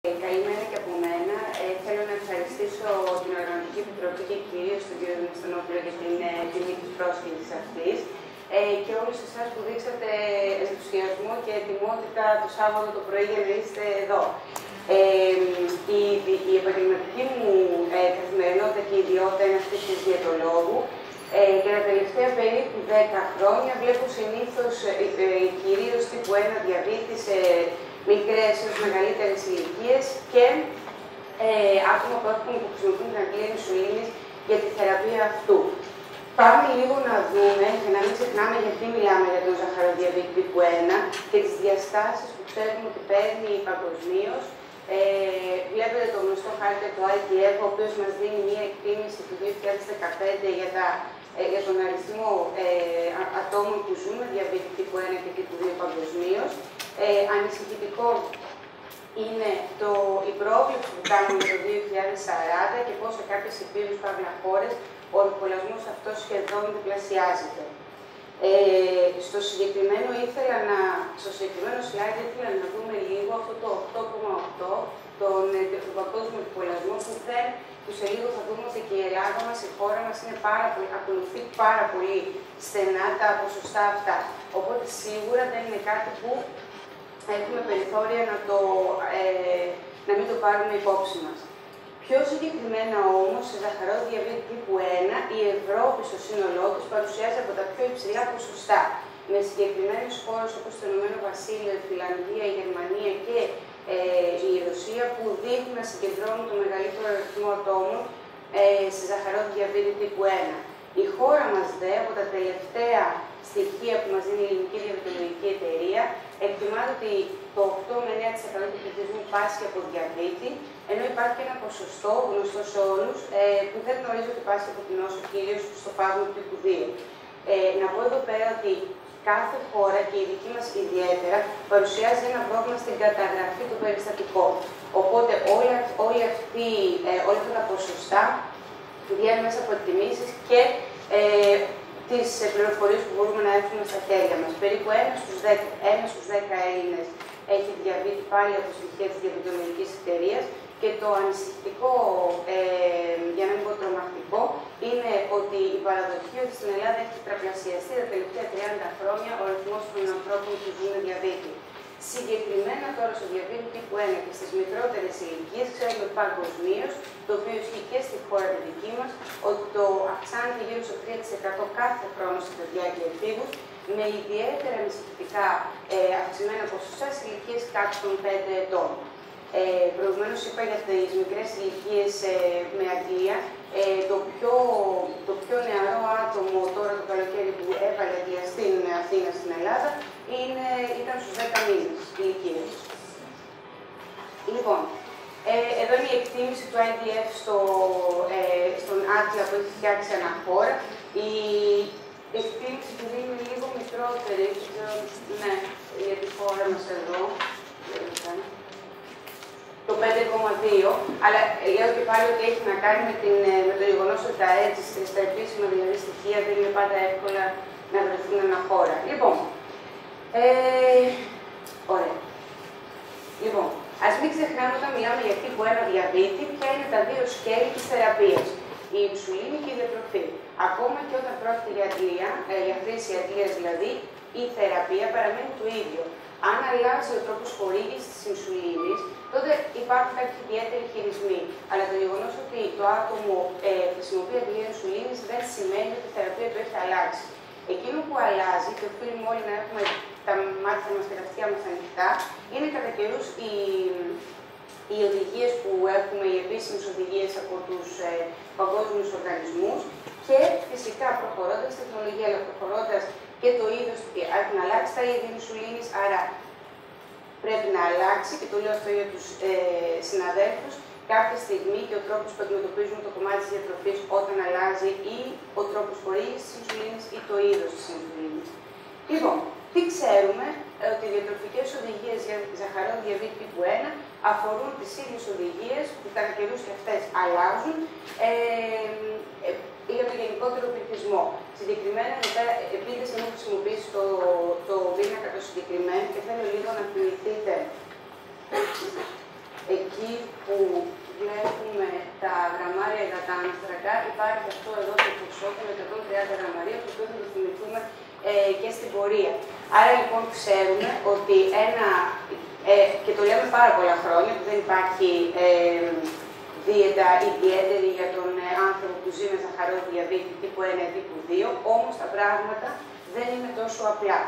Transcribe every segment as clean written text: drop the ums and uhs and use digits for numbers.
Καλημέρα και από μένα. Θέλω να ευχαριστήσω την Οργανωτική Επιτροπή και κυρίως τον κύριο Δημοσιονόπουλο για την τιμή της πρόσκλησης αυτής και όλους εσάς που δείξατε ενθουσιασμό και ετοιμότητα το Σάββατο το πρωί για να είστε εδώ. Η επαγγελματική μου καθημερινότητα και ιδιότητα είναι αυτή της διατρολόγου και τα τελευταία περίπου 10 χρόνια βλέπω συνήθως κυρίως τύπου 1 διαβήτη σε μικρές έως μεγαλύτερες ηλικίες και άτομα που χρησιμοποιούν την αντλία ινσουλίνης για τη θεραπεία αυτού. Πάμε λίγο να δούμε, για να μην ξεχνάμε γιατί μιλάμε για τον σακχαροδιαβήτη τύπου 1 και τις διαστάσεις που ξέρουμε ότι παίρνει παγκοσμίως. Βλέπετε το γνωστό χάρτη του IDF, ο οποίος μας δίνει μία εκτίμηση του 2015 για τον αριθμό ατόμων που ζουν με διαβήτη τύπου 1 και τύπου 2 παγκοσμίως. Ανησυχητικό είναι η πρόβλεψη που κάνουμε το 2040 και πώς σε κάποιες επίγουσες χώρες ο εμβολιασμός αυτός σχεδόν διπλασιάζεται. Στο συγκεκριμένο slide ήθελα να δούμε λίγο αυτό το 8,8, τον παγκόσμιο εμβολιασμό που σε λίγο θα δούμε ότι και η Ελλάδα μας, η χώρα μας, ακολουθεί πάρα πολύ στενά τα ποσοστά αυτά. Οπότε σίγουρα δεν είναι κάτι που έχουμε περιθώρια να μην το πάρουμε υπόψη μας. Πιο συγκεκριμένα όμως, σε σακχαρώδη διαβήτη τύπου 1, η Ευρώπη στο σύνολό της παρουσιάζει από τα πιο υψηλά ποσοστά, με συγκεκριμένες χώρες όπως το Ηνωμένο Βασίλειο, η Φιλανδία, η Γερμανία και η Ρωσία που δείχνουν να συγκεντρώνουν το μεγαλύτερο αριθμό ατόμων σε σακχαρώδη διαβήτη τύπου 1. Η χώρα μας δε, από τα τελευταία στοιχεία που μας δίνει η Ελληνική Διατροφική Εταιρεία, εκτιμάται ότι το 8 με 9% του πληθυσμού πάσχει από διαβήτη, ενώ υπάρχει ένα ποσοστό γνωστό σε όλους που δεν γνωρίζει ότι πάσχει από την νόσο, κυρίως στο φάσμα του τύπου 2. Να πω εδώ πέρα ότι κάθε χώρα και η δική μας ιδιαίτερα παρουσιάζει ένα πρόβλημα στην καταγραφή των περιστατικών. Οπότε όλα αυτά τα ποσοστά βγαίνουν μέσα από εκτιμήσεις και τις πληροφορίες που μπορούμε να έχουμε στα χέρια μας. Περίπου 1 στους 10 Έλληνες έχει διαβήτη πάλι από στοιχεία της Διαβητολογικής Εταιρείας και το ανησυχητικό, για να μην πω τρομακτικό, είναι ότι η παραδοχή ότι στην Ελλάδα έχει τετραπλασιαστεί τα τελευταία 30 χρόνια ο αριθμός των ανθρώπων που ζουν διαβήτη. Συγκεκριμένα τώρα στο διαβήτη τύπου 1 και στις μικρότερες ηλικίες, ξέρουμε παγκοσμίως, το οποίο ισχύει και στη χώρα τη δική μας, ότι το αυξάνεται γύρω στο 3% κάθε χρόνο στην παιδιά και εφήβους, με ιδιαίτερα ανησυχητικά αυξημένα ποσοστά στις ηλικίες κάτω των 5 ετών. Προηγουμένως είπα για τις μικρές ηλικίες με αντλία. Το πιο νεαρό άτομο τώρα το καλοκαίρι που έβαλε αντλία στην Αθήνα, στην Ελλάδα, ήταν στους 10 μήνες ηλικίας. Λοιπόν, εδώ είναι η εκτίμηση του IDF στον άτλια που έχει φτιάξει αναχώρα. Η εκτίμηση που δίνει λίγο μικρότερη, ναι, για τη χώρα μας εδώ, το 5,2, αλλά λέω και πάλι ότι έχει να κάνει με το γεγονός ότι τα επίσημα δηλαδή στοιχεία δεν είναι πάντα εύκολα να βρεθούν αναχώρα. Λοιπόν, ωραία. Λοιπόν, ας μην ξεχνάμε όταν μιλάμε για τύπου 1 διαβήτη, ποια είναι τα δύο σκέλη της θεραπείας. Η ινσουλίνη και η διατροφή. Ακόμα και όταν πρόκειται για αντλία, για χρήση αντλίας δηλαδή, η θεραπεία παραμένει το ίδιο. Αν αλλάζει ο τρόπος χορήγησης της ινσουλίνης, τότε υπάρχουν κάποιοι ιδιαίτεροι χειρισμοί. Αλλά το γεγονός ότι το άτομο χρησιμοποιεί αντλία ινσουλίνης δεν σημαίνει ότι η θεραπεία του έχει αλλάξει. Εκείνο που αλλάζει, και οφείλουμε όλοι να έχουμε τα μάτια μας και τα αυτιά μας ανοιχτά, είναι κατά καιρούς οι οδηγίες που έχουμε, οι επίσημες οδηγίες από τους παγκόσμιους οργανισμούς και φυσικά προχωρώντας την τεχνολογία, αλλά προχωρώντας και το είδος, έχουν αλλάξει τα είδη ινσουλίνης, άρα πρέπει να αλλάξει, και το λέω αυτό για τους συναδέλφους, κάποια στιγμή και ο τρόπος που αντιμετωπίζουμε το κομμάτι της διατροφής όταν αλλάζει ή ο τρόπος χορήγησης της ινσουλίνης ή το είδος της ινσουλίνης. Λοιπόν, τι ξέρουμε, ότι οι διατροφικές οδηγίες για σακχαρώδη διαβήτη τύπου 1 αφορούν τις ίδιες οδηγίες που κατά καιρούς και αυτές αλλάζουν για τον γενικότερο πληθυσμό. Συγκεκριμένα, επειδή έχω χρησιμοποιήσει το πίνακα το συγκεκριμένο και θέλω λίγο να θυμηθείτε εκεί που βλέπουμε τα γραμμάρια υδατάνθρακα, υπάρχει αυτό εδώ το ποσό των 130 γραμμαρίων, το οποίο θα το θυμηθούμε και στην πορεία. Άρα λοιπόν ξέρουμε ότι και το λέμε πάρα πολλά χρόνια, που δεν υπάρχει δίαιτα ιδιαίτερη για τον άνθρωπο που ζει με σακχαρώδη διαβήτη τύπου 1 ή τύπου 2, όμως τα πράγματα δεν είναι τόσο απλά.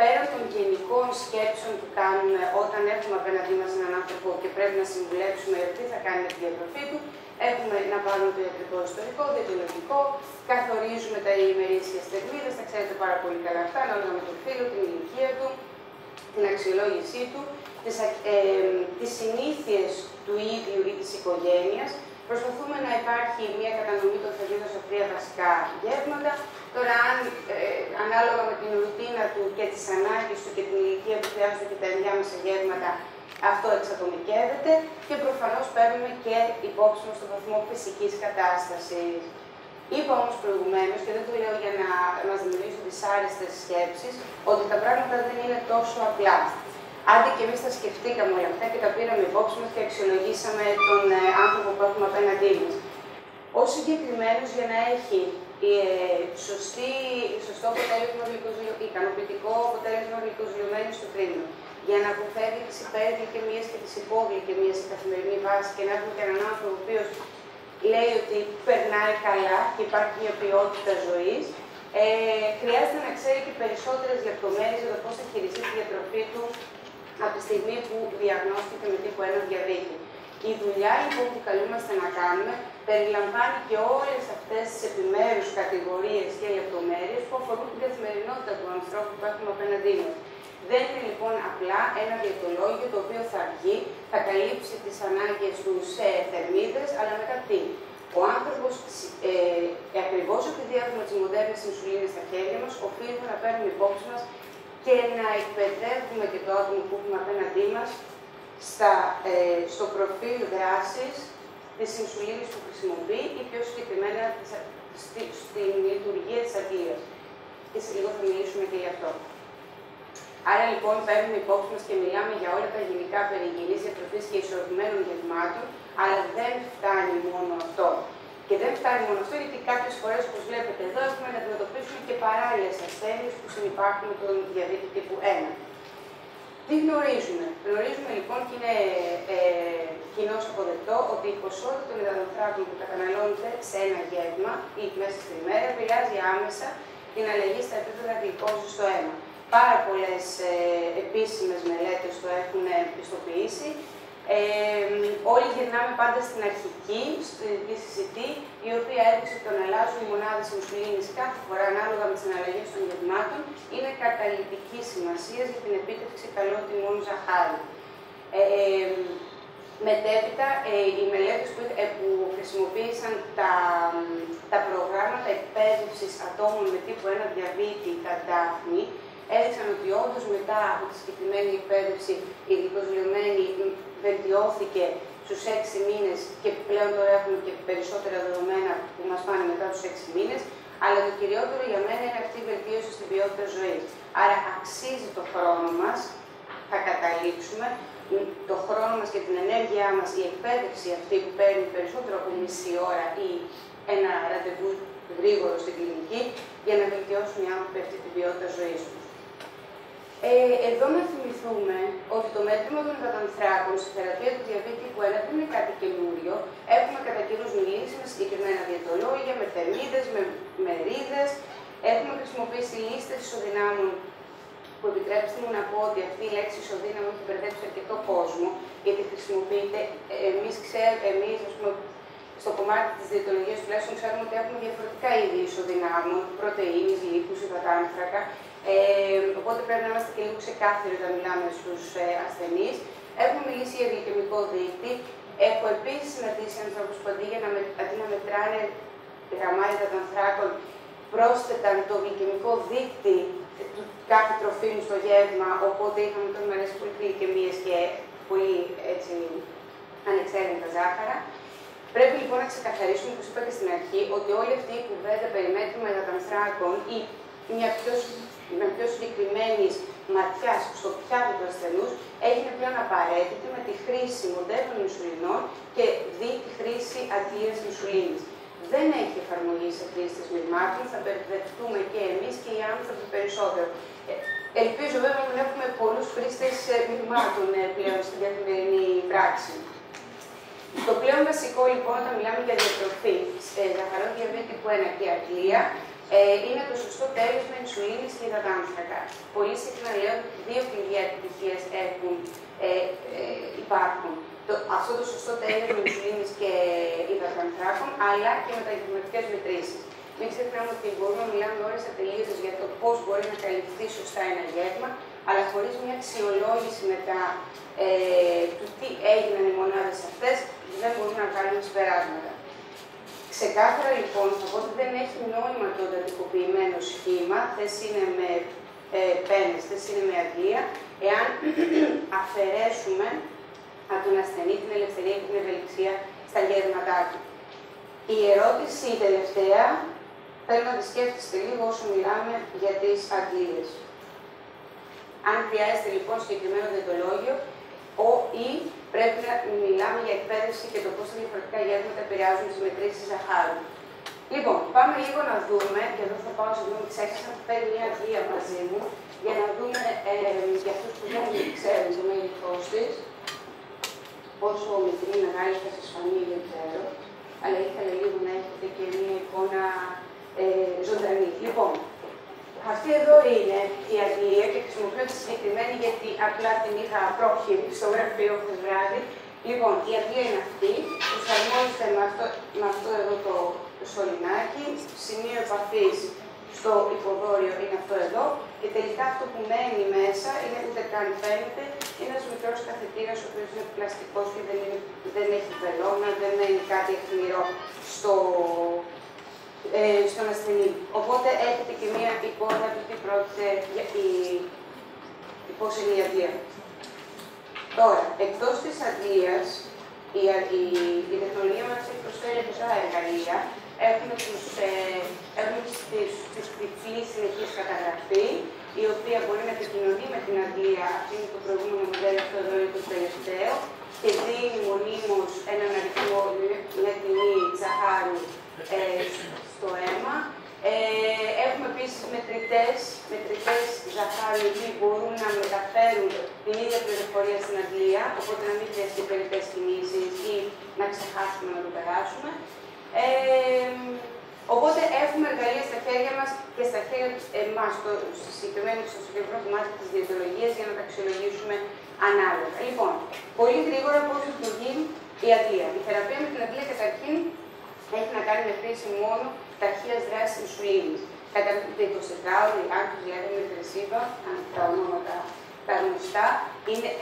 Πέρα των γενικών σκέψεων που κάνουμε όταν έχουμε απέναντί μας έναν άνθρωπο και πρέπει να συμβουλέψουμε τι θα κάνει με τη διατροφή του, έχουμε να πάρουμε το ιατρικό ιστορικό, διαιτολογικό, καθορίζουμε τα ημερήσιες θερμίδες, τα ξέρετε πάρα πολύ καλά αυτά, ανάλογα με το φύλο, την ηλικία του, την αξιολόγησή του, τις συνήθειες του ίδιου ή της οικογένειας. Προσπαθούμε να υπάρχει μια κατανομή των θερμίδων σε 3 βασικά γεύματα. Τώρα, ανάλογα με την ρουτίνα του και τις ανάγκες του και την ηλικία που χρειάζονται και τα ενδιάμεσα γεύματα, αυτό εξατομικεύεται και προφανώς παίρνουμε και υπόψη μας στον βαθμό φυσικής κατάστασης. Είπα όμως προηγουμένως, και δεν το λέω για να μας δημιουργήσω δυσάρεστες σκέψεις, ότι τα πράγματα δεν είναι τόσο απλά. Άντε και εμείς τα σκεφτήκαμε όλα αυτά και τα πήραμε υπόψη μας και αξιολογήσαμε τον άνθρωπο που έχουμε απέναντί μας. Ως συγκεκριμένος, για να έχει σωστό αποτέλεσμα ικανοποιητικό αποτέλεσμα γλυκοζηλωμένου στο τρίμηνο, για να αποφεύγει τις υπεργλυκαιμίες και τις υπογλυκαιμίες σε καθημερινή βάση και να έχουμε και έναν άνθρωπο ο οποίος λέει ότι περνάει καλά και υπάρχει μια ποιότητα ζωής, χρειάζεται να ξέρει και περισσότερες λεπτομέρειες για το πώς θα χειριστεί τη διατροφή του από τη στιγμή που διαγνώστηκε με τύπου 1 διαβήτη. Η δουλειά λοιπόν που καλούμαστε να κάνουμε περιλαμβάνει και όλες αυτές τις επιμέρους κατηγορίες και λεπτομέρειες που αφορούν την καθημερινότητα του ανθρώπου που έχουμε απέναντί μας. Δεν είναι λοιπόν απλά ένα διαιτολόγιο το οποίο θα βγει, θα καλύψει τις ανάγκες του σε θερμίδες, αλλά μετά τι. Ο άνθρωπος, ακριβώς επειδή έχουμε τις μοντέρνες ινσουλίνες στα χέρια μας, οφείλουμε να παίρνουμε υπόψη μας και να εκπαιδεύουμε και το άτομο που έχουμε απέναντί μας στο προφίλ δράσης της ινσουλίνης που χρησιμοποιεί ή πιο συγκεκριμένα στην λειτουργία της αντλίας. Και σε λίγο θα μιλήσουμε και γι' αυτό. Άρα λοιπόν παίρνουμε υπόψη μας και μιλάμε για όλα τα γενικά περί υγιεινής διατροφής και ισορροπημένων γευμάτων, αλλά δεν φτάνει μόνο αυτό. Και δεν φτάνει μόνο αυτό, γιατί κάποιες φορές, όπως βλέπετε εδώ, έχουμε να αντιμετωπίσουμε και παράλληλες ασθένειες που συνυπάρχουν με τον διαβήτη τύπου 1. Τι γνωρίζουμε. Γνωρίζουμε λοιπόν και είναι κοινώς αποδεκτό ότι η ποσότητα των υδατανθράκων που καταναλώνεται σε ένα γεύμα ή μέσα στην ημέρα επηρεάζει άμεσα την αλλαγή στα επίπεδα γλυκόζης στο αίμα. Πάρα πολλές επίσημες μελέτες το έχουν πιστοποιήσει. Όλοι γυρνάμε πάντα στην αρχική, στη συζητή, η οποία έδειξε ότι το να αλλάζουν οι μονάδες ινσουλίνης κάθε φορά ανάλογα με τις αναλλαγές των γευμάτων είναι καταλυτική σημασία για την επίτευξη καλών τιμών ζαχάρου. Μετέπειτα, οι μελέτες που χρησιμοποίησαν τα προγράμματα εκπαίδευσης ατόμων με τύπου 1 διαβήτη κατά ΑΔ έδειξαν ότι όντως μετά από τη συγκεκριμένη εκπαίδευση η γλυκοζηλωμένη βελτιώθηκε στους 6 μήνες και πλέον τώρα έχουμε και περισσότερα δεδομένα που μας πάνε μετά τους 6 μήνες, αλλά το κυριότερο για μένα είναι αυτή η βελτίωση στην ποιότητα ζωής. Άρα αξίζει το χρόνο μας, θα καταλήξουμε, το χρόνο μας και την ενέργειά μας, η εκπαίδευση αυτή που παίρνει περισσότερο από μισή ώρα ή ένα ραντεβού γρήγορο στην κλινική, για να βελτιώσουν οι άνθρωποι αυτή την ποιότητα ζωής τους. Εδώ να θυμηθούμε ότι το μέτρημα των υδατανθράκων στη θεραπεία του διαβήτη τύπου 1 δεν είναι κάτι καινούριο. Έχουμε κατά καιρούς μιλήσει με συγκεκριμένα διαιτολόγια, με θερμίδες, με μερίδες. Έχουμε χρησιμοποιήσει λίστες ισοδυνάμων που, επιτρέψτε μου να πω ότι αυτή η λέξη ισοδύναμο έχει μπερδέψει αρκετό κόσμο, γιατί χρησιμοποιείται. Εμείς, ας πούμε, στο κομμάτι της διαιτολογίας τουλάχιστον ξέρουμε ότι έχουμε διαφορετικά είδη ισοδυνάμων, πρωτεΐνης, λίπους, υδατάνθρακα. Οπότε πρέπει να είμαστε και λίγο ξεκάθαροι όταν μιλάμε στους ασθενείς. Έχουμε μιλήσει για γλυκαιμικό δείκτη. Έχω επίσης συναντήσει ανθρώπους που αντί να μετράνε γραμμάρια υδατανθράκων, πρόσθεταν το γλυκαιμικό δείκτη του κάθε τροφίμου στο γεύμα. Οπότε είχαμε τον αρέσει πολύ γλυκαιμίες και πολύ έτσι ανεξέλεγκτα ζάχαρα. Πρέπει λοιπόν να ξεκαθαρίσουμε, όπως είπα και στην αρχή, ότι όλη αυτή η κουβέντα περί μέτρημα υδατανθράκων ή μια πιο συγκεκριμένη ματιάς στο πιάτο του ασθενούς έγινε πλέον απαραίτητη με τη χρήση μοντέρνων ινσουλινών και δι τη χρήση αντλίας ινσουλίνης. Δεν έχει εφαρμογή σε χρήστες μειγμάτων, θα μπερδευτούμε και εμείς και οι άνθρωποι περισσότερο. Ελπίζω βέβαια να έχουμε πολλούς χρήστες μειγμάτων πλέον στην καθημερινή πράξη. Το πλέον βασικό λοιπόν όταν μιλάμε για διατροφή, σακχαρώδη, διαβήτη τύπου 1 και αντλία, είναι το σωστό τέλεσμα ινσουλίνης και υδατάνθρακα. Πολύ συχνά λέω ότι δύο κλειδιά επιτυχίας υπάρχουν. Αυτό το σωστό τέλεσμα ινσουλίνης και υδατανθράκων, αλλά και μεταγευματικές μετρήσεις. Μην ξεχνάμε ότι μπορούμε να μιλάμε ώρες ατελείωτες για το πώς μπορεί να καλυφθεί σωστά ένα γεύμα, αλλά χωρίς μια αξιολόγηση μετά του τι έγιναν οι μονάδες αυτές, δεν μπορούμε να κάνουμε συμπεράσματα. Ξεκάθαρα λοιπόν, θα πω ότι δεν έχει νόημα το εντατικοποιημένο σχήμα, θες είναι με πένες, θες είναι με αντλία, εάν αφαιρέσουμε από τον ασθενή την ελευθερία και την ευελιξία στα γεύματά του. Η ερώτηση η τελευταία, θέλω να τη σκέφτεστε λίγο όσο μιλάμε για τις αντλίες. Αν χρειάζεται λοιπόν συγκεκριμένο διαιτολόγιο, ή πρέπει να μιλάμε για εκπαίδευση και το πώς τα διαφορετικά γεύματα επηρεάζουν τις μετρήσεις ζαχάρου. Λοιπόν, πάμε λίγο να δούμε, και εδώ θα πάω συγγνώμη, ξέχασα να φέρει μια αντλία μαζί μου, για να δούμε για αυτούς που δεν ξέρουν το μέγεθός της, πόσο μικρή ή μεγάλη θα σας φανεί, δεν ξέρω, αλλά ήθελα λίγο να έχετε και μια εικόνα ζωντανή. Λοιπόν, αυτή εδώ είναι η αντλία και χρησιμοποιώ τη συγκεκριμένη γιατί απλά την είχα πρόχειρη στο γραφείο χθες βράδυ. Λοιπόν, η αντλία είναι αυτή, προσαρμόζεται με αυτό εδώ το σωληνάκι, σημείο επαφής στο υποδόριο είναι αυτό εδώ και τελικά αυτό που μένει μέσα είναι ούτε καν φαίνεται, είναι ένας μικρός καθετήρας ο οποίος είναι πλαστικός και δεν έχει βελόνα, δεν μένει κάτι αιχμηρό στον ασθενή. Οπότε έχετε και μία εικόνα του τι πρόκειται για πώς είναι η αντλία. Τώρα, εκτός της αντλίας, η τεχνολογία μας έχει προσφέρει αρκετά εργαλεία. Έχουμε τους τυφλή συνεχής καταγραφή, η οποία μπορεί να επικοινωνεί με την αντλία, αυτή είναι το προηγούμενο μοντέλο, αυτό εδώ είναι το τελευταίο, και δίνει μονίμως έναν αριθμό με τιμή ζαχάρου στο αίμα. Έχουμε επίσης μετρητές ζαχάρου, οι οποίοι μπορούν να μεταφέρουν την ίδια πληροφορία στην αντλία, οπότε να μην χρειαστεί περιττές κινήσεις ή να ξεχάσουμε να το περάσουμε. Οπότε έχουμε εργαλεία στα χέρια μας και στα χέρια εμάς, στο συγκεκριμένο κομμάτι της διαιτολογίας, για να τα αξιολογήσουμε ανάλογα. Λοιπόν, πολύ γρήγορα πώς λειτουργεί η αντλία. Η θεραπεία με την αντλία καταρχήν έχει να κάνει με χρήση μόνο ταχείας δράσης ινσουλίνης. Καταρχήν 24 ώρες, δηλαδή με τρισίβα, αν τα ονόματα τα γνωστά.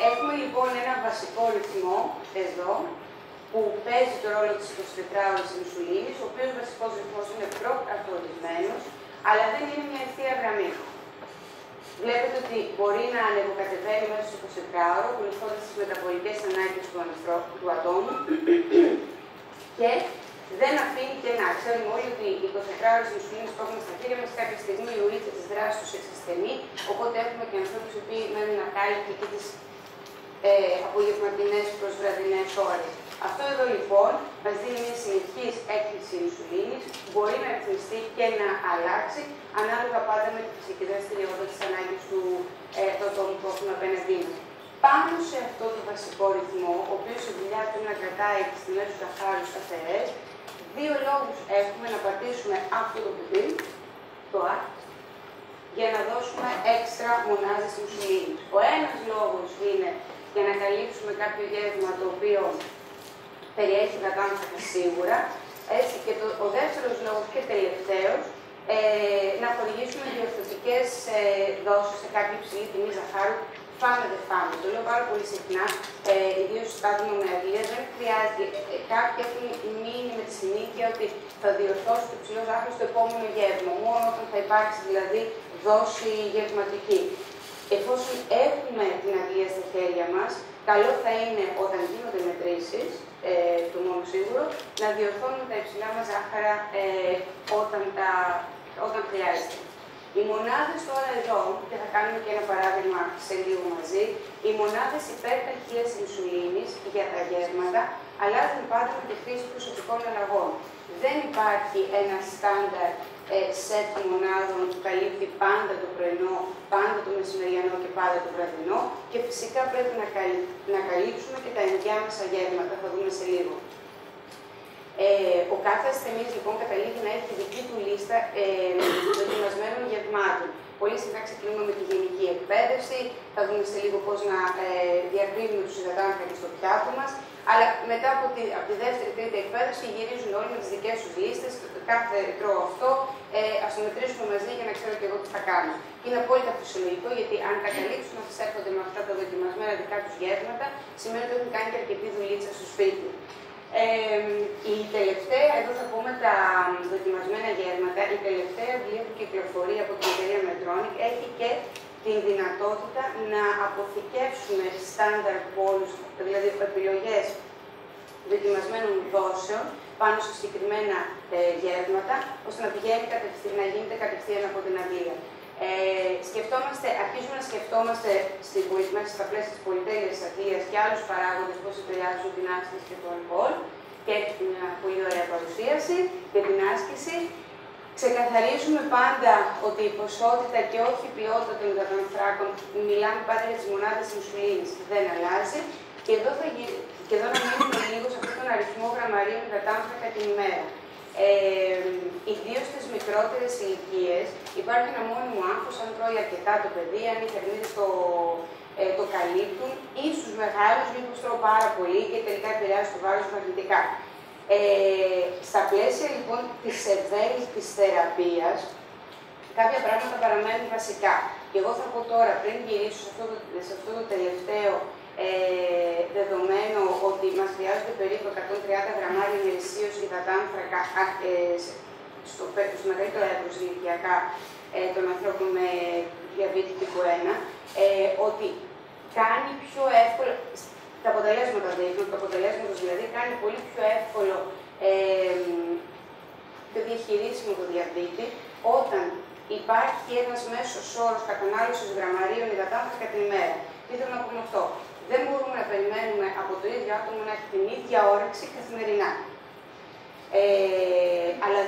Έχουμε λοιπόν ένα βασικό ρυθμό εδώ, που παίζει το ρόλο της 24 ώρες ινσουλίνης, ο οποίος βασικός ρυθμός είναι προκαθορισμένος, αλλά δεν είναι μια ευθεία γραμμή. Βλέπετε ότι μπορεί να ανεβοκατεβαίνει μέσα στο 24ωρο, ακολουθώντας τις μεταβολικές ανάγκες του ατόμου και δεν αφήνει κενά. Ξέρουμε όλοι ότι οι 24 ώρες ινσουλίνης που έχουμε στα χέρια μας κάποια στιγμή η ουρήθεια της δράσης τους εξασθενεί, οπότε έχουμε και ανθρώπους οι οποίοι μένουν ακάλυπτοι και τις απογευματινές προς βραδινές ώρες. Αυτό εδώ λοιπόν μας δίνει μια συνεχής έκκληση ινσουλίνης, μπορεί να ρυθμιστεί και να αλλάξει, ανάλογα πάντα με τη φυσική δραστηριότητα της ανάγκης του ατόμου που έχουμε απέναντί μας. Πάνω σε αυτό το βασικό ρυθμό, ο οποίος η δουλειά του είναι να κρατάει τις τιμές του ζαχάρου σταθερές, δύο λόγους έχουμε να πατήσουμε αυτό το κουμπί, το Α, για να δώσουμε έξτρα μονάδες ινσουλίνης. Ο ένας λόγος είναι για να καλύψουμε κάποιο γεύμα το οποίο περιέχει υδατάνθρακα σίγουρα. Έτσι, και ο δεύτερος λόγος και τελευταίος, να χορηγήσουμε διορθωτικές δόσεις σε κάποια υψηλή τιμή ζαχάρου. Φάμε δεν φάμε. Το λέω πάρα πολύ συχνά, ιδίως στα άτομα με αντλία. Δεν χρειάζεται. Κάποιοι έχουν μείνει με τη συνήθεια ότι θα διορθώσει το υψηλό ζάχαρο στο επόμενο γεύμα, μόνο όταν θα υπάρξει δηλαδή δόση γευματική. Εφόσον έχουμε την αντλία στα χέρια μας, καλό θα είναι όταν γίνονται μετρήσεις, το μόνο σίγουρο, να διορθώνουμε τα υψηλά μας ζάχαρα όταν χρειάζεται. Οι μονάδες τώρα εδώ, και θα κάνουμε και ένα παράδειγμα σε λίγο μαζί, οι μονάδες υπερταχείας ινσουλίνης για τα γεύματα αλλάζουν πάντα με τη χρήση προσωπικών αλλαγών. Δεν υπάρχει ένα στάνταρ σετ μονάδων που καλύπτει πάντα το πρωινό, πάντα το μεσημεριανό και πάντα το βραδινό και φυσικά πρέπει να καλύψουμε και τα ενδιάμεσα γεύματα, θα δούμε σε λίγο. Ο κάθε ασθενής λοιπόν καταλήγει να έχει τη δική του λίστα δοκιμασμένων γευμάτων. Πολύ συχνά ξεκινούμε με τη γενική εκπαίδευση, θα δούμε σε λίγο πώς να διακρίνουμε τους υδατάνθρακες στο πιάτο μας, αλλά μετά από τη δεύτερη-τρίτη εκπαίδευση γυρίζουν όλοι με τις δικές τους λίστες. Κάθε τρώω αυτό, ας το μετρήσουμε μαζί για να ξέρω και εγώ τι θα κάνω. Είναι απόλυτα φυσιολογικό, γιατί αν καταλήξουν να έρχονται με αυτά τα δοκιμασμένα δικά τους γεύματα, σημαίνει ότι έχουν κάνει και αρκετή δουλίτσα στο σπίτι. Η τελευταία, εδώ θα πούμε τα δοκιμασμένα γεύματα, η τελευταία αντλία που κυκλοφορεί από την Εταιρεία Μελέτης έχει και την δυνατότητα να αποθηκεύσουμε στάνταρ πόλους, δηλαδή επιλογές δοκιμασμένων δόσεων πάνω σε συγκεκριμένα γεύματα, ώστε να γίνεται κατευθείαν από την αντλία. Αρχίζουμε να σκεφτόμαστε μέσα στα πλαίσια της πολυτέλειας της αντλίας και άλλους παράγοντες πώς επηρεάζουν την άσκηση και το αλκοόλ, και έχει μια πολύ ωραία παρουσίαση για την άσκηση. Ξεκαθαρίζουμε πάντα ότι η ποσότητα και όχι η ποιότητα των υδατανθράκων, μιλάμε πάντα για τις μονάδες ινσουλίνης, δεν αλλάζει. Και εδώ να μείνουμε λίγο σε αυτόν τον αριθμό γραμμαρίων υδατάνθρακα την ημέρα. Ιδίως στις μικρότερες ηλικίες υπάρχει ένα μόνιμο άγχος αν τρώει αρκετά το παιδί, αν οι θερμίδες το καλύπτουν, ή στους μεγάλους μήπως τρώω πάρα πολύ και τελικά επηρεάζει το βάρος μαγνητικά. Στα πλαίσια λοιπόν της ευέλικτης θεραπείας, κάποια πράγματα παραμένουν βασικά. Και εγώ θα πω τώρα, πριν γυρίσω σε αυτό το τελευταίο δεδομένο, ότι μας χρειάζονται περίπου 130 γραμμάρια ημερησίως υδατάνθρακα στο μεγαλύτερο εύρος ηλικιακά των ανθρώπων με διαβήτη τύπου 1, ότι κάνει πιο εύκολο, τα αποτελέσματα δείχνουν, το αποτελέσματος δηλαδή κάνει πολύ πιο εύκολο το διαχειρίσιμο το διαβήτη, όταν υπάρχει ένας μέσος όρος κατανάλωσης γραμμαρίων υδατάνθρακα την ημέρα. Τι θέλω να πούμε αυτό? Δεν μπορούμε να περιμένουμε από το ίδιο άτομο να έχει την ίδια όρεξη καθημερινά. Αλλά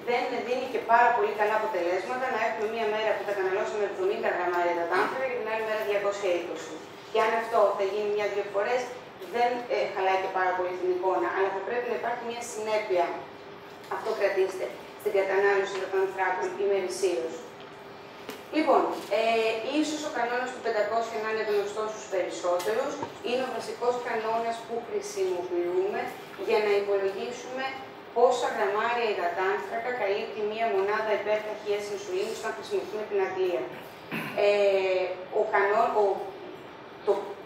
δεν δίνει και πάρα πολύ καλά αποτελέσματα να έχουμε μία μέρα που καταναλώσαμε 70 γραμμάρια υδατάνθρακα και την άλλη μέρα 220. Και αν αυτό θα γίνει μια-δύο φορές, δεν χαλάει και πάρα πολύ την εικόνα, αλλά θα πρέπει να υπάρχει μια συνέπεια. Αυτό κρατήστε στην κατανάλωση υδατανθράκων ημερησίως. Λοιπόν, ίσως ο κανόνας του 500 να είναι γνωστός στους περισσότερους. Είναι ο βασικός κανόνας που χρησιμοποιούμε για να υπολογίσουμε πόσα γραμμάρια υδατάνθρακα καλύπτει μία μονάδα υπερταχείας ινσουλίνης όταν χρησιμοποιούμε την αντλία.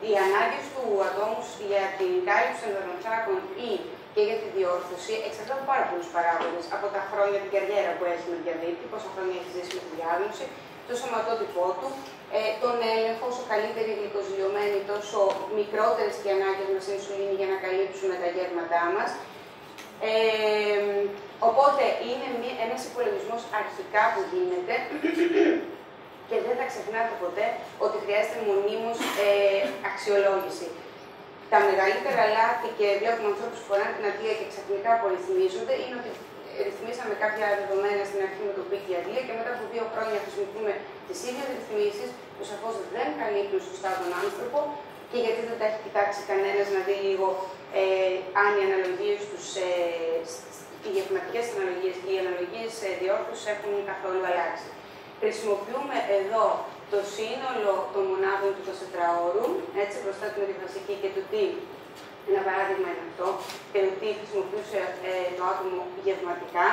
Οι ανάγκες του ατόμου για την κάλυψη των υδατανθράκων ή και για τη διόρθωση εξαρτάται από πάρα πολλούς παράγοντες. Από τα χρόνια, την καριέρα που έχει με διαβήτη, πόσα χρόνια έχει ζήσει με τη διάγνωση, το σωματότυπό του, τον έλεγχο, όσο καλύτερη γλυκοζηλιωμένη, τόσο μικρότερες και οι ανάγκες μας ινσουλίνη για να καλύψουμε τα γεύματά μας. Οπότε είναι ένας υπολογισμός αρχικά που γίνεται και δεν θα ξεχνάτε ποτέ ότι χρειάζεται μονίμως αξιολόγηση. Τα μεγαλύτερα λάθη, και βλέπουμε ανθρώπους που φοράνε την αντλία και ξαφνικά απορριθμίζονται, είναι ότι ρυθμίσαμε κάποια δεδομένα στην αρχή με το Π.Κ.Α.Ν. και μετά από 2 χρόνια χρησιμοποιούμε τις ίδιες ρυθμίσεις που σαφώς δεν καλύπτουν σωστά τον άνθρωπο, και γιατί δεν τα έχει κοιτάξει κανένας να δει λίγο αν οι αναλογίες τους, οι γευματικές αναλογίες και οι αναλογίες διόρθωσης έχουν καθόλου αλλάξει. Χρησιμοποιούμε εδώ το σύνολο των μονάδων του 24ωρου, έτσι προσθέτουμε τη βασική και το τι, ένα παράδειγμα είναι αυτό, και το τι χρησιμοποιούσε το άτομο γευματικά.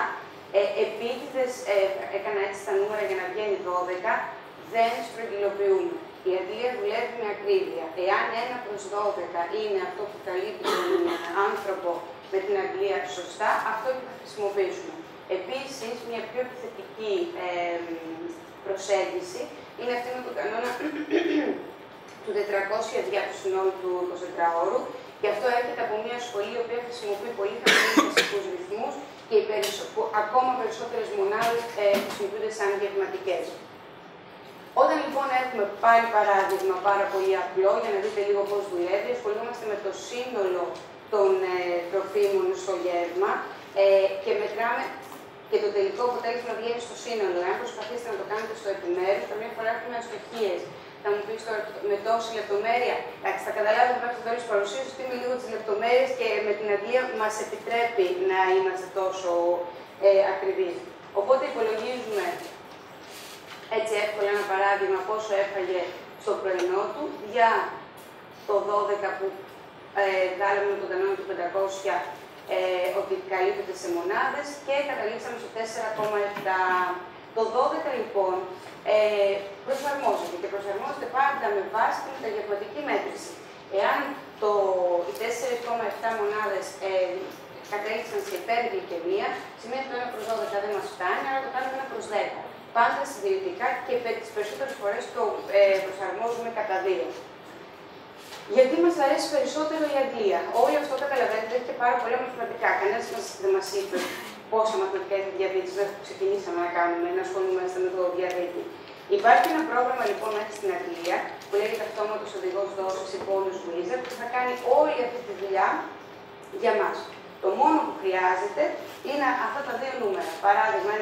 Επίτηδες έκανα έτσι τα νούμερα για να βγαίνει 12, δεν στρογγυλοποιούμε. Η αντλία δουλεύει με ακρίβεια. Εάν 1/12 είναι αυτό που καλύπτει τον άνθρωπο με την αντλία σωστά, αυτό και θα χρησιμοποιήσουμε. Επίσης, μια πιο επιθετική προσέγγιση είναι αυτή με τον κανόνα του 400 διά του συνόλου του 24ωρου, και αυτό έρχεται από μια σχολή η οποία χρησιμοποιεί πολύ χαμηλούς φυσικούς ρυθμούς και ακόμα περισσότερες μονάδες χρησιμοποιούνται σαν γευματικές. λοιπόν έχουμε πάλι παράδειγμα πάρα πολύ απλό για να δείτε λίγο πώς δουλεύει. Ασχολούμαστε με το σύνολο των τροφίμων στο γεύμα και μετράμε και το τελικό αποτέλεσμα βγαίνει στο σύνολο. Αν προσπαθήσετε να το κάνετε στο επιμέρους, καμιά φορά έχουμε αστοχίες. Θα μου πεις τώρα με τόση λεπτομέρεια. Εντάξει, θα καταλάβετε μέχρι το τέλος της παρουσίασης ότι είμαι λίγο τις λεπτομέρειες και με την αντλία μας επιτρέπει να είμαστε τόσο ακριβείς. Οπότε υπολογίζουμε έτσι εύκολα ένα παράδειγμα πόσο έφαγε στο πρωινό του για το 12 που βγάλαμε με τον κανόνα του 500 ότι καλύπτεται σε μονάδες και καταλήξαμε στο 4,7. Το 12 λοιπόν προσαρμόζεται και προσαρμόζεται πάντα με βάση την μεταγευματική μέτρηση. Εάν οι 4,7 μονάδες κατέληξαν σε υπεργλυκαιμία, σημαίνει ότι το 1 προς 12 δεν μας φτάνει, άρα το κάνουμε 1 προς 10. Πάντα συντηρητικά και τις περισσότερες φορές το προσαρμόζουμε κατά 2. Γιατί μας αρέσει περισσότερο η αντλία. Όλο αυτό καταλαβαίνετε, έχετε πάρα πολλά μαθηματικά. Κανένας δεν μας είπε πόσα μαθηματικά έχει διαβήτη, δεν ξεκινήσαμε να κάνουμε, να ασχολούμαστε με το διαβήτη. Υπάρχει ένα πρόγραμμα λοιπόν μέσα στην αντλία που λέγεται αυτόματος οδηγός δόσης ή bonus wizard που θα κάνει όλη αυτή τη δουλειά για μας. Το μόνο που χρειάζεται είναι αυτά τα δύο νούμερα. Παράδειγμα,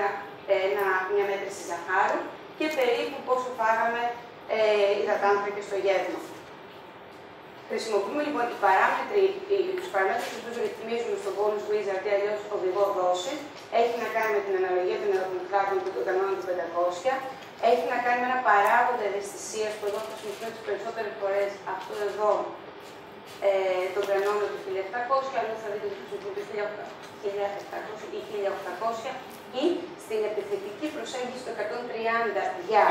μια μέτρηση ζαχάρου και περίπου πόσο φάγαμε υδατάνθρακες στο γεύμα. Χρησιμοποιούμε λοιπόν τους παραμέτρους που ρυθμίζουμε στο bonus wizard ή αλλιώς οδηγό δόσης. Έχει να κάνει με την αναλογία των υδατάνθρακων και των κανόνων του 500. Έχει να κάνει με ένα παράγοντα ευαισθησίας που εδώ χρησιμοποιούμε τις περισσότερες φορές αυτό εδώ τον κανόνα του 1700, αλλού θα δείτε ότι χρησιμοποιούμε το 1700 ή 1800 ή στην επιθετική προσέγγιση το 130 για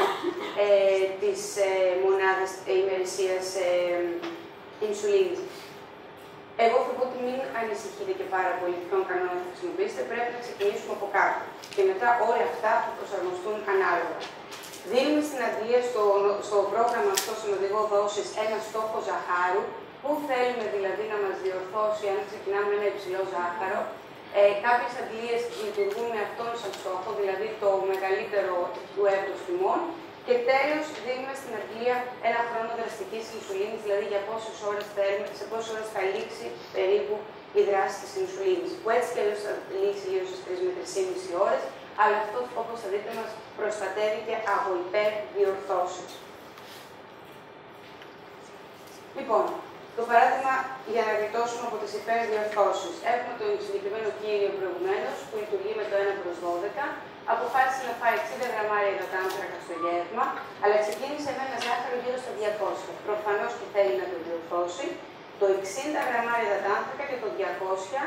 τις μονάδες ημερησίας ινσουλίνης. Εγώ θα πω ότι μην ανησυχείτε και πάρα πολύ ποιον κανόνα θα χρησιμοποιήσετε, πρέπει να ξεκινήσουμε από κάτω και μετά όλα αυτά θα προσαρμοστούν ανάλογα. Δίνουμε στην αντλία στο πρόγραμμα αυτό, στον οδηγό δόσης, ένα στόχο ζαχάρου, που θέλουμε δηλαδή να μας διορθώσει αν ξεκινάμε με ένα υψηλό ζάχαρο. Κάποιες αντλίες λειτουργούν με αυτόν σαν στόχο, δηλαδή το μεγαλύτερο του εύκολου τιμών. Και τέλος, δίνουμε στην αντλία ένα χρόνο δραστικής ινσουλίνης, δηλαδή για πόσες ώρες θέλουμε, σε πόσες ώρες θα λήξει περίπου η δράση της ινσουλίνης. Που έτσι και αλλιώς θα λήξει γύρω στις 3 με 3,5 ώρες, αλλά αυτό όπως θα δείτε μας προστατεύει και από υπερδιορθώσεις. Λοιπόν, το παράδειγμα για να γλιτώσουμε από τις υπερδιορθώσεις. Έχουμε το συγκεκριμένο κύριο προηγουμένως που λειτουργεί με το 1 προς 12. Αποφάσισε να φάει 60 γραμμάρια υδατάνθρακα στο γεύμα, αλλά ξεκίνησε με ένα ζάχαρο γύρω στα 200. Προφανώς και θέλει να το διορθώσει. Το 60 γραμμάρια υδατάνθρακα και το 200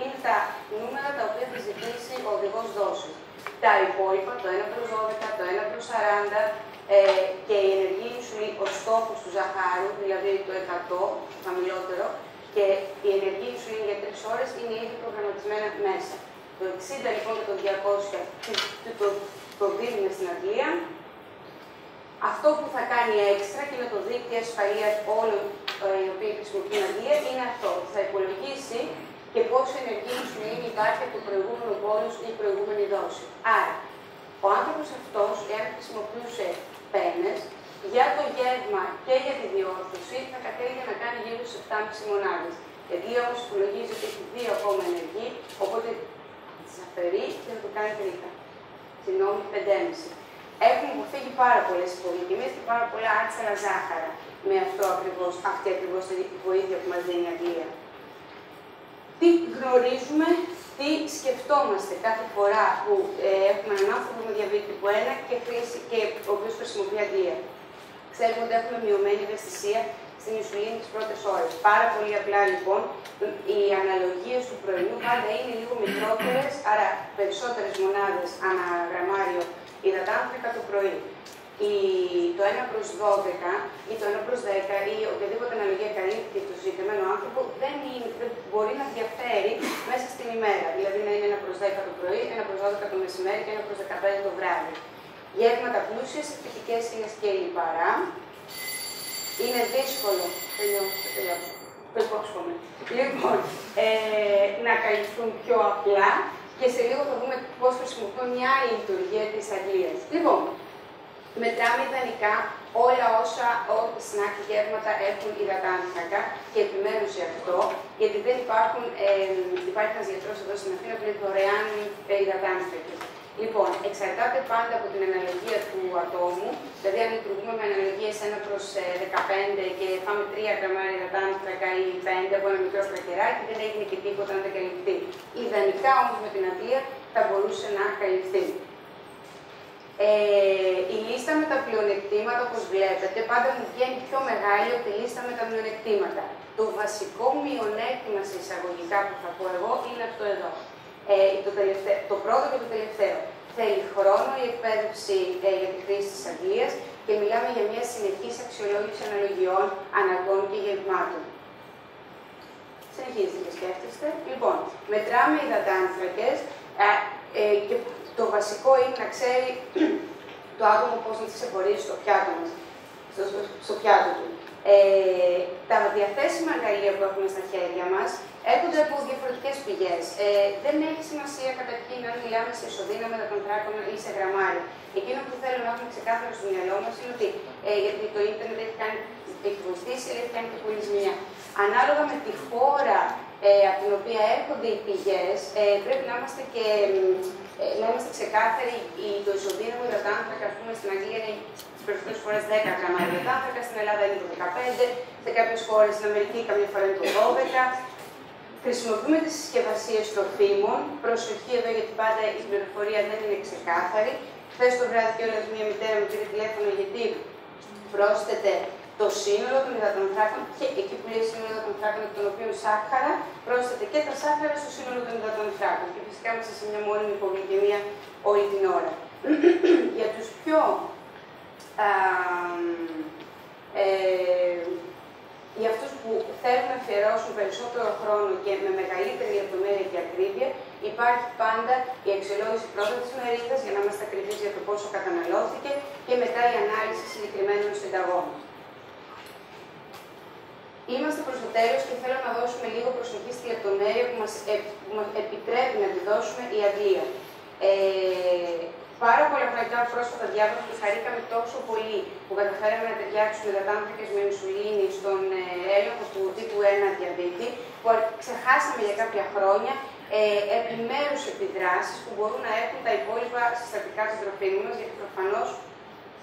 είναι τα νούμερα τα οποία θα ζητήσει ο οδηγός δόσης. Τα υπόλοιπα, το 1 προς 12, το 1 προς 40 και η ενεργή ινσουλίνη, ο στόχος του ζαχάρου, δηλαδή το 100, το χαμηλότερο, και η ενεργή ινσουλίνη για 3 ώρες είναι ήδη προγραμματισμένα μέσα. Το 60 λοιπόν και το 200 το δίνουμε στην αντλία. Αυτό που θα κάνει έξτρα και είναι το δίκτυο ασφαλείας όλων οι οποίοι χρησιμοποιούν αντλία είναι αυτό. Θα υπολογίσει και πόσο ενεργή ινσουλίνη υπάρχει από το προηγούμενο πόλους ή η προηγούμενη δόση. Άρα, ο άνθρωπος αυτός, εάν χρησιμοποιούσε πένες, για το γεύμα και για τη διόρθωση θα κατέληγε να κάνει γύρω στις 7,5 μονάδες. Η αντλία όμως υπολογίζει ότι έχει 2 ακόμα ενεργή, οπότε τις αφαιρεί και θα το κάνει τρίτα. Συγγνώμη, 5,5. Έχουμε αποφύγει πάρα πολλές υπογλυκαιμίες και πάρα πολλά άτσαλα ζάχαρα με αυτή ακριβώς τη βοήθεια που μας δίνει η αντλία. Τι γνωρίζουμε, τι σκεφτόμαστε κάθε φορά που έχουμε έναν άνθρωπο με διαβήτη τύπου 1 και ο οποίος χρησιμοποιεί αντλία. Ξέρουμε ότι έχουμε μειωμένη ευαισθησία στην ινσουλίνη τις πρώτες ώρες. Πάρα πολύ απλά λοιπόν, οι αναλογίες του πρωινού πάντα είναι λίγο μικρότερες, άρα περισσότερες μονάδες ανά γραμμάριο υδατάνθρακα το πρωί. Το 1 προς 12 ή το 1 προς 10 ή οποιαδήποτε αναλογία καλύπτει το συγκεκριμένο άνθρωπο δεν μπορεί να διαφέρει μέσα στην ημέρα. Δηλαδή να είναι 1 προς 10 το πρωί, 1 προς 12 το μεσημέρι και 1 προς 15 το βράδυ. Γεύματα πλούσια σε φυτικές ύλες και λιπαρά. Είναι δύσκολο. Τελειώσω. Λοιπόν, να καλυφθούν πιο απλά και σε λίγο θα δούμε πώς χρησιμοποιούμε μια άλλη λειτουργία της αντλίας. Λοιπόν, Μετράμε ιδανικά όλα όσα σνακ και γεύματα έχουν υδατάνθρακα και επιμένουν σε αυτό, γιατί δεν υπάρχει ένας γιατρός εδώ στην Αθήνα που είναι δωρεάν υδατάνθρακες. Λοιπόν, εξαρτάται πάντα από την αναλογία του ατόμου, δηλαδή αν λειτουργούμε με αναλογίες 1/15 και πάμε 3 γραμμάρια υδατάνθρακα ή 5 από ένα μικρό κρακεράκι, δεν έγινε και τίποτα να δεν καλυφθεί. Ιδανικά όμως με την αντλία θα μπορούσε να καλυφθεί. Η λίστα με τα πλεονεκτήματα, όπως βλέπετε, πάντα μου βγαίνει πιο μεγάλη από τη λίστα με τα μειονεκτήματα. Το βασικό μειονέκτημα σε εισαγωγικά που θα πω εγώ είναι αυτό εδώ. Το πρώτο και το τελευταίο. Θέλει χρόνο η εκπαίδευση για τη χρήση της αντλίας και μιλάμε για μια συνεχής αξιολόγηση αναλογιών, αναγκών και γευμάτων. Συνεχίζετε και σκέφτεστε. Λοιπόν, μετράμε υδατάνθρακες και το βασικό είναι να ξέρει το άτομο πώς να τις ξεχωρίσει στο πιάτο μας, στο πιάτο του. Τα διαθέσιμα εργαλεία που έχουμε στα χέρια μας έρχονται από διαφορετικές πηγές. Δεν έχει σημασία καταρχήν αν μιλάμε σε ισοδύναμη υδατανθράκων ή σε γραμμάρια. Εκείνο που θέλω να έχουμε ξεκάθαρο στο μυαλό μας είναι ότι γιατί το ίντερνετ έχει βοηθήσει, αλλά έχει κάνει και πολλή ζημιά. Ανάλογα με τη χώρα από την οποία έρχονται οι πηγές, πρέπει να είμαστε και να είμαστε ξεκάθαροι. Το ισοδύναμο υδατάνθρακα, ας πούμε, στην Αγγλία είναι τις περισσότερες φορές 10 γραμμάρια υδατάνθρακα, στην Ελλάδα είναι το 15, σε κάποιες χώρες, στην Αμερική καμιά φορά είναι το 12. Χρησιμοποιούμε τις συσκευασίες τροφίμων. Προσοχή εδώ, γιατί πάντα η πληροφορία δεν είναι ξεκάθαρη. Χθες το βράδυ κιόλας μία μητέρα μου πήρε τηλέφωνο γιατί πρόσθεται το σύνολο των υδατανθράκων και εκεί που λέει σύνολο υδατανθράκων, εκ των οποίων σάκχαρα, πρόσθεται και τα σάκχαρα στο σύνολο των υδατανθράκων. Και φυσικά είμαστε σε μια μόνιμη υπογλυκαιμία όλη την ώρα. Για τους πιο για αυτούς που θέλουν να αφιερώσουν περισσότερο χρόνο και με μεγαλύτερη λεπτομέρεια και ακρίβεια, υπάρχει πάντα η αξιολόγηση πρώτα της μερίδας για να είμαστε ακριβείς για το πόσο καταναλώθηκε και μετά η ανάλυση συγκεκριμένων συνταγών. Είμαστε προς το τέλος και θέλω να δώσουμε λίγο προσοχή στη λεπτομέρεια που μας επιτρέπει να τη δώσουμε η αντλία. Πάρα πολλά χρονικά πρόσφατα διάβασα και χαρήκαμε τόσο πολύ που καταφέραμε να ταιριάξουμε υδατάνθρακες με ινσουλίνη στον έλεγχο του τύπου 1 διαβήτη, που ξεχάσαμε για κάποια χρόνια επιμέρους επιδράσεις που μπορούν να έχουν τα υπόλοιπα συστατικά της τροφίμου μας, γιατί προφανώς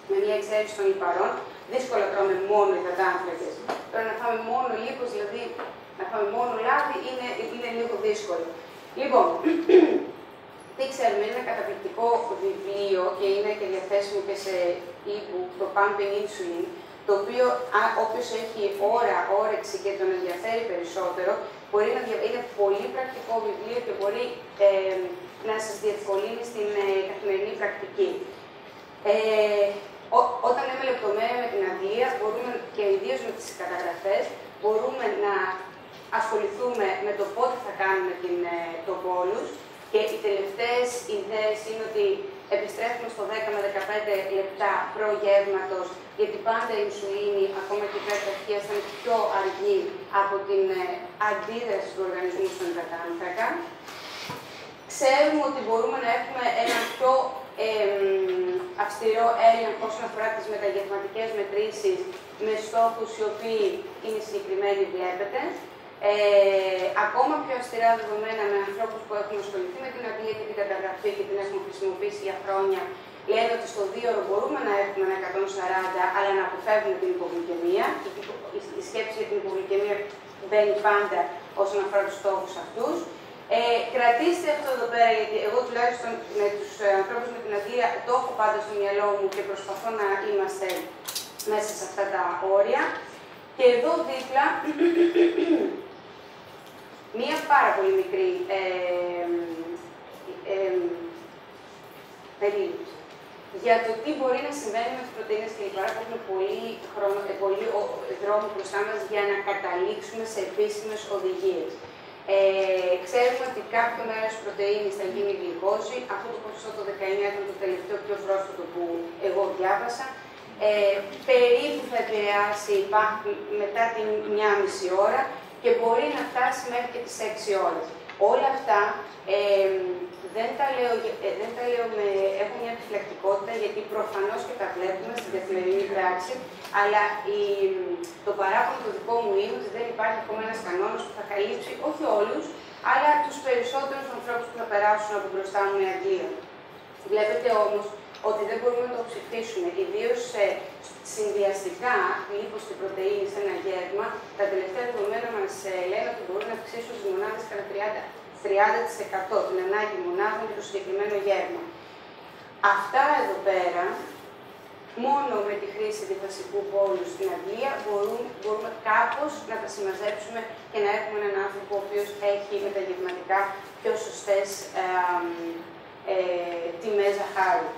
με μια εξαίρεση των λιπαρών δύσκολα τρώμε μόνο υδατάνθρακες. Τώρα να φάμε μόνο λίπος, δηλαδή να φάμε μόνο λάδι, είναι λίγο δύσκολο. Λοιπόν, τι ξέρουμε, είναι ένα καταπληκτικό βιβλίο και είναι και διαθέσιμο και σε e-book, το Pumping-Insulin, το οποίο όποιος έχει όρεξη και τον ενδιαφέρει περισσότερο, μπορεί να είναι πολύ πρακτικό βιβλίο και μπορεί να σας διευκολύνει στην καθημερινή πρακτική. Όταν λέμε λεπτομέρεια με την αντλία, μπορούμε και ιδίως με τις καταγραφές, μπορούμε να ασχοληθούμε με το πότε θα κάνουμε το πόλους. Και οι τελευταίες ιδέες είναι ότι επιστρέφουμε στο 10 με 15 λεπτά προγεύματος, γιατί πάντα η ινσουλίνη, ακόμα και η υπερταχεία, θα είναι πιο αργή από την αντίδραση του οργανισμού στον υδατάνθρακα. Ξέρουμε ότι μπορούμε να έχουμε ένα πιο αυστηρό έλεγχο όσον αφορά τις μεταγευματικές μετρήσεις με στόχους οι οποίοι είναι συγκεκριμένοι, βλέπετε. Ακόμα πιο αυστηρά δεδομένα με ανθρώπους που έχουν ασχοληθεί με την αντλία και την καταγραφή και την έχουν χρησιμοποιήσει για χρόνια, λένε ότι στο 2ωρο μπορούμε να έχουμε ένα 140, αλλά να αποφεύγουμε την υπογλυκαιμία. Η σκέψη για την υπογλυκαιμία μπαίνει πάντα όσον αφορά τους στόχους αυτούς. Κρατήστε αυτό εδώ πέρα, γιατί εγώ τουλάχιστον με τους ανθρώπους με την αντλία το έχω πάντα στο μυαλό μου και προσπαθώ να είμαστε μέσα σε αυτά τα όρια. Και εδώ δίπλα μία πάρα πολύ μικρή περίληψη για το τι μπορεί να συμβαίνει με τις πρωτεΐνες και λιπαρά που έχουν πολύ δρόμο μπροστά μας για να καταλήξουμε σε επίσημες οδηγίες. Ξέρουμε ότι κάποιο μέρος πρωτεΐνης θα γίνει γλυκόζη. Αυτό το ποσοστό το 19 ήταν το τελευταίο πιο πρόσφατο που εγώ διάβασα. Περίπου θα επηρεάσει μετά την 1,5 ώρα και μπορεί να φτάσει μέχρι και τις 6 ώρες. Όλα αυτά δεν τα λέω έχω μια επιφυλακτικότητα, γιατί προφανώς και τα βλέπουμε στην καθημερινή πράξη, αλλά το παράπονο το δικό μου είναι ότι δεν υπάρχει ακόμα ένας κανόνας που θα καλύψει όχι όλους, αλλά τους περισσότερους ανθρώπους που θα περάσουν από μπροστά μου η αντλία. Βλέπετε όμως ότι δεν μπορούμε να το ψηφίσουμε, ιδίως συνδυαστικά λίπος και πρωτεΐνη σε ένα γεύμα. Τα τελευταία δεδομένα μας λένε ότι μπορούν να αυξήσουν τις μονάδες κατά 30% την ανάγκη μονάδων για το συγκεκριμένο γεύμα. Αυτά εδώ πέρα, μόνο με τη χρήση διφασικού πόλου στην αντλία, μπορούμε κάπως να τα συμμαζέψουμε και να έχουμε έναν άνθρωπο ο οποίος έχει μεταγευματικά πιο σωστές τιμές ζαχάρου.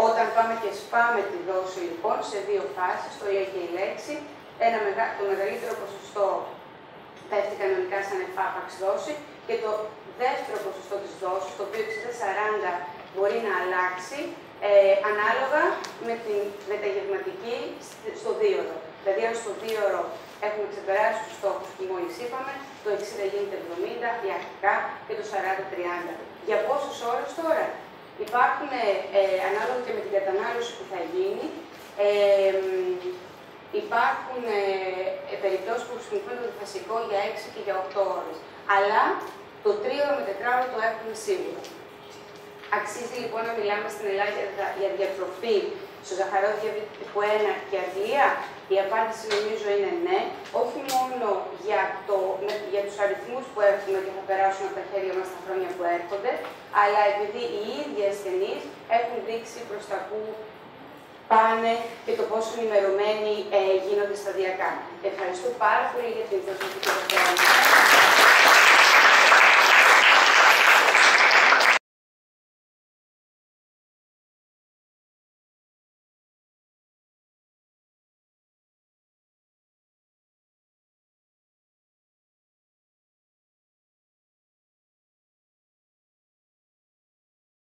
Όταν πάμε και σπάμε τη δόση, λοιπόν, σε δύο φάσεις, το λέει και η λέξη, το μεγαλύτερο ποσοστό πέφτει κανονικά σαν Ε.Μ.Πα.Κ.Α.Ν. δόση και το δεύτερο ποσοστό της δόσης, το οποίο 60-40 μπορεί να αλλάξει ανάλογα με την μεταγευματική στο 2ωρο. Δηλαδή, αν στο 2ωρο έχουμε ξεπεράσει τους στόχους που μόλις είπαμε, το 60 γίνεται 70, η αρχικά και το 40-30. Για πόσες ώρες τώρα? Υπάρχουν, ανάλογα και με την κατανάλωση που θα γίνει, υπάρχουν περιπτώσεις που χρησιμοποιούν το διφασικό για 6 και για 8 ώρες. Αλλά το 3ωρο με 4ωρο το έχουμε σίγουρα. Αξίζει λοιπόν να μιλάμε στην Ελλάδα για διατροφή στο σακχαρώδη διαβήτη τύπου 1 και αντλία? Η απάντηση νομίζω είναι ναι, όχι μόνο για τους αριθμούς που έχουμε και θα περάσουν από τα χέρια μας τα χρόνια που έρχονται, αλλά επειδή οι ίδιοι ασθενείς έχουν δείξει προς τα που πάνε και το πόσο ενημερωμένοι γίνονται σταδιακά. Ευχαριστώ πάρα πολύ για την προσοχή και το